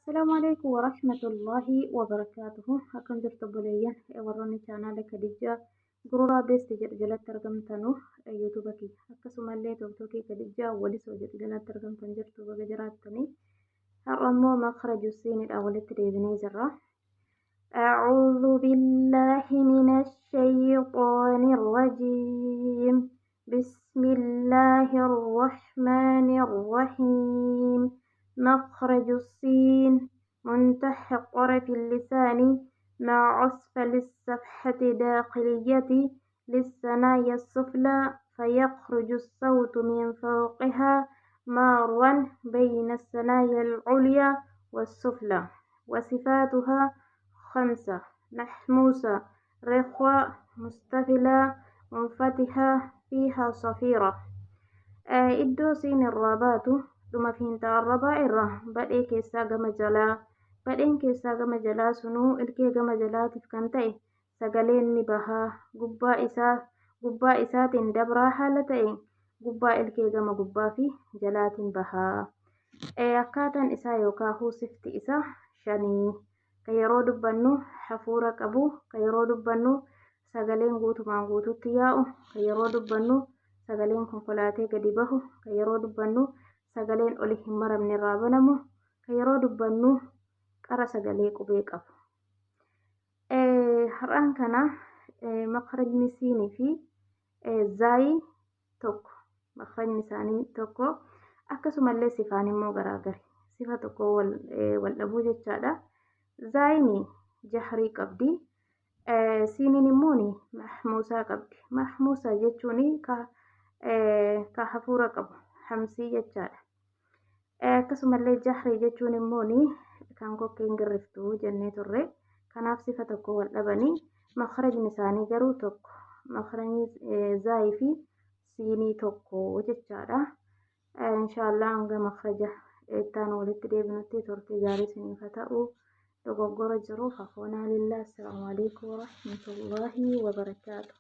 السلام عليكم ورحمة الله وبركاته. أكم جرت بليا وروني channel كديجا قرورا بيست جلت ترقم تنو يوتيوبكي أكسو مالي توكتوكي كديجا ولي سوجت جلت ترقم تنجرت بجرات تني هرمو مخرج السين الأول تريبني زرا. أعوذ بالله من الشيطان الرجيم. بسم الله الرحمن الرحيم. مخرج السين منتهى طرف اللسان مع أسفل الصفحة داخلية للثنايا السفلى فيخرج الصوت من فوقها مارا بين الثنايا العليا والسفلى. وصفاتها 5: محموسة، رخوة، مستفلة، منفتحة، فيها صفيرة. إدو سين الرابات ثم فين تعربا إرّا بدأ كيسا غما جلا بدأ كيسا غما جلا سنو إلكي غما جلا تفكنتئ سغلين نبها قبا إسات دبرا حالتئ قبا إلكي غما قبا في جلات بها. أكاتن إسا يوكاهو سفت إسا شاني كيرو دبنو حفورة قبو كيرو دبنو سغلين غوتو ما غوتو تياو كيرو دبنو sagaleen konkolaatee gadi bahu kan yeroo dubbannu sagaleen oli hin maramne irraa banamu kan yeroo dubbannu qara sagalee qubee qabu. Har'aan kana makrajni siinii fi zaayii tokko makrajni isaanii tokko akkasumallee sifaan immoo garaagari sifa tokko wal dhabuu jechaadha. Zaayini jahrii qabdi. Siiniin immoo mahmuusaa qabdi. Mahmuusaa jechuun ka hafuura qabu hamsii jechaadha. Akkasumallee jahrii jechuun immoo kan kokkeen girriftuu jennee turre. Kanaaf sifa tokko wal dhabanii makrajni isaanii garuu tokko. Makrajni zaayii fi siinii tokko jechaadha. Inshaallah hanga makraja ittaan walitti deebinutti turtii gaarii isiniif haa ta'u. dogoggora jiruuf afoonaa lillah. Assalaamu alaikum warahmatullahi wabarakaatuh.